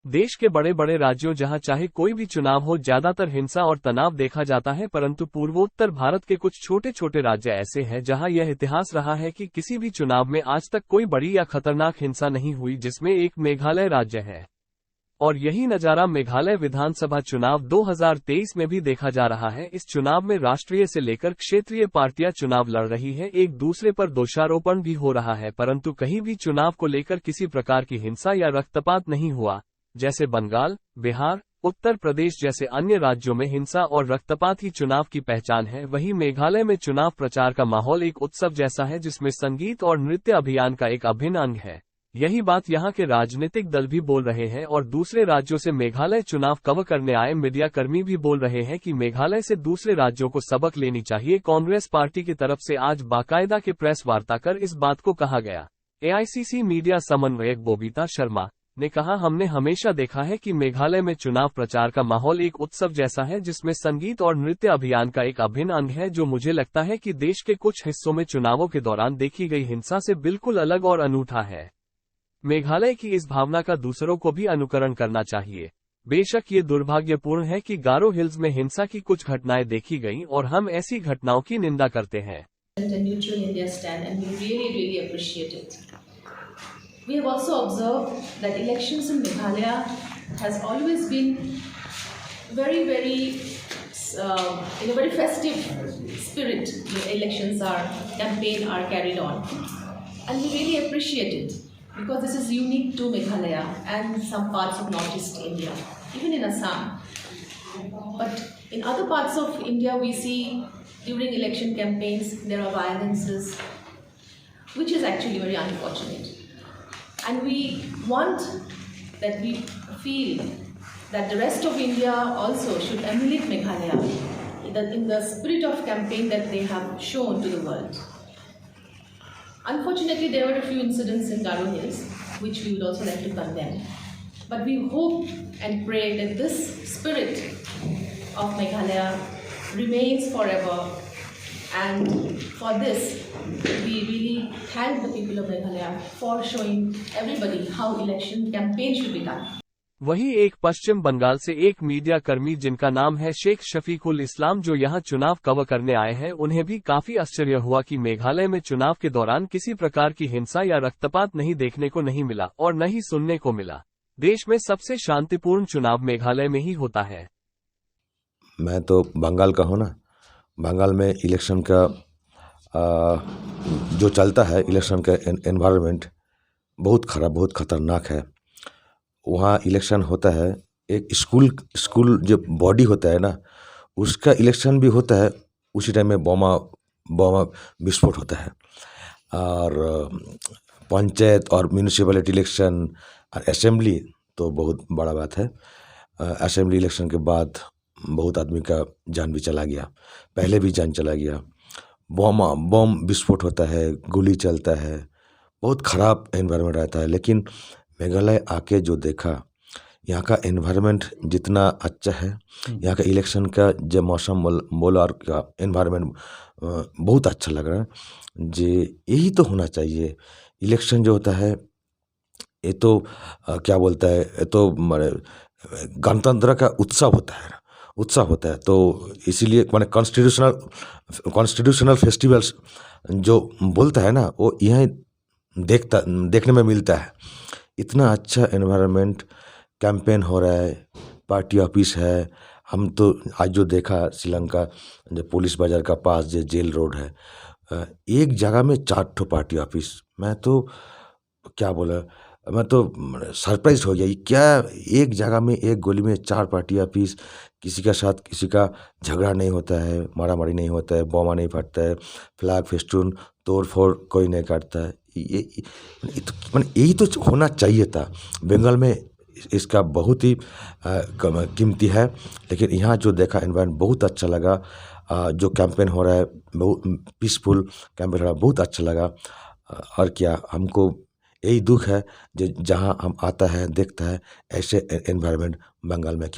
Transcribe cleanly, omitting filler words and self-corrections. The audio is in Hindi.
देश के बड़े बड़े राज्यों जहां चाहे कोई भी चुनाव हो ज्यादातर हिंसा और तनाव देखा जाता है, परंतु पूर्वोत्तर भारत के कुछ छोटे छोटे राज्य ऐसे हैं जहां यह इतिहास रहा है कि किसी भी चुनाव में आज तक कोई बड़ी या खतरनाक हिंसा नहीं हुई, जिसमें एक मेघालय राज्य है। और यही नजारा मेघालय विधानसभा चुनाव 2023 में भी देखा जा रहा है। इस चुनाव में राष्ट्रीय से लेकर क्षेत्रीय पार्टियां चुनाव लड़ रही हैं, एक दूसरे पर दोषारोपण भी हो रहा है, परंतु कहीं भी चुनाव को लेकर किसी प्रकार की हिंसा या रक्तपात नहीं हुआ। जैसे बंगाल, बिहार, उत्तर प्रदेश जैसे अन्य राज्यों में हिंसा और रक्तपात ही चुनाव की पहचान है, वहीं मेघालय में चुनाव प्रचार का माहौल एक उत्सव जैसा है, जिसमें संगीत और नृत्य अभियान का एक अभिन्न अंग है। यही बात यहां के राजनीतिक दल भी बोल रहे हैं और दूसरे राज्यों से मेघालय चुनाव कवर करने आए मीडिया कर्मी भी बोल रहे हैं कि मेघालय से दूसरे राज्यों को सबक लेनी चाहिए। कांग्रेस पार्टी की तरफ से आज बाकायदा के प्रेस वार्ता कर इस बात को कहा गया। एआईसीसी मीडिया समन्वयक बबीता शर्मा ने कहा, हमने हमेशा देखा है कि मेघालय में चुनाव प्रचार का माहौल एक उत्सव जैसा है, जिसमें संगीत और नृत्य अभियान का एक अभिन्न अंग है, जो मुझे लगता है कि देश के कुछ हिस्सों में चुनावों के दौरान देखी गई हिंसा से बिल्कुल अलग और अनूठा है। मेघालय की इस भावना का दूसरों को भी अनुकरण करना चाहिए। बेशक ये दुर्भाग्यपूर्ण है कि गारो हिल्स में हिंसा की कुछ घटनाएं देखी गईं और हम ऐसी घटनाओं की निंदा करते हैं। We have also observed that elections in Meghalaya has always been very, in a very festive spirit. The elections campaign are carried on, and we really appreciate it because this is unique to Meghalaya and some parts of Northeast India, even in Assam. But in other parts of India, we see during election campaigns there are violences, which is actually very unfortunate. And we want that we feel that the rest of India also should emulate Meghalaya in the spirit of campaign that they have shown to the world. Unfortunately, there were a few incidents in Garo Hills, which we would also like to condemn. But we hope and pray that this spirit of Meghalaya remains forever. And for this, we really thank the people of Meghalaya for showing everybody how election campaign should be done. वहीं एक पश्चिम बंगाल से एक मीडिया कर्मी जिनका नाम है शेख शफीकुल इस्लाम, जो यहां चुनाव कवर करने आए हैं, उन्हें भी काफी आश्चर्य हुआ कि मेघालय में चुनाव के दौरान किसी प्रकार की हिंसा या रक्तपात नहीं देखने को नहीं मिला और न ही सुनने को मिला। देश में सबसे शांतिपूर्ण चुनाव मेघालय में ही होता है। मैं तो बंगाल का हूँ ना, बंगाल में इलेक्शन का जो चलता है, इलेक्शन का एनवायरनमेंट बहुत ख़राब, बहुत ख़तरनाक है। वहाँ इलेक्शन होता है, एक स्कूल जो बॉडी होता है ना, उसका इलेक्शन भी होता है, उसी टाइम में बम विस्फोट होता है। और पंचायत और म्यूनिसिपैलिटी इलेक्शन और असेंबली तो बहुत बड़ा बात है। असेंबली इलेक्शन के बाद बहुत आदमी का जान भी चला गया, पहले भी जान चला गया। बम विस्फोट होता है, गोली चलता है, बहुत ख़राब एनवायरनमेंट रहता है। लेकिन मेघालय आके जो देखा, यहाँ का एनवायरनमेंट जितना अच्छा है, यहाँ का इलेक्शन का जो मौसम बोला और का एनवायरनमेंट बहुत अच्छा लग रहा है। जी, यही तो होना चाहिए। इलेक्शन जो होता है, ये तो क्या बोलता है, ये तो गणतंत्र का उत्सव होता है, तो इसीलिए मैंने कॉन्स्टिट्यूशनल फेस्टिवल्स जो बोलता है ना, वो यहीं देखने में मिलता है। इतना अच्छा एनवायरनमेंट, कैंपेन हो रहा है, पार्टी ऑफिस है। हम तो आज जो देखा श्रीलंका जो पुलिस बाजार का पास जो जेल रोड है, एक जगह में 4 ठो पार्टी ऑफिस। मैं तो क्या बोला, मैं तो सरप्राइज हो गया, ये क्या, एक जगह में एक गली में 4 पार्टी ऑफिस। किसी का साथ किसी का झगड़ा नहीं होता है, मारामारी नहीं होता है, बम नहीं फटता है, फ्लैग फेस्टून तोड़ फोड़ कोई नहीं करता है। यही तो होना चाहिए था। बंगाल में इसका बहुत ही कीमती है। लेकिन यहाँ जो देखा एनवायरनमेंट बहुत अच्छा लगा। जो कैंपेन हो रहा है, बहुत पीसफुल कैंपेन हो रहा है, बहुत अच्छा लगा। और क्या, हमको यही दुख है जो जहाँ हम आता है देखता है ऐसे एनवायरनमेंट बंगाल में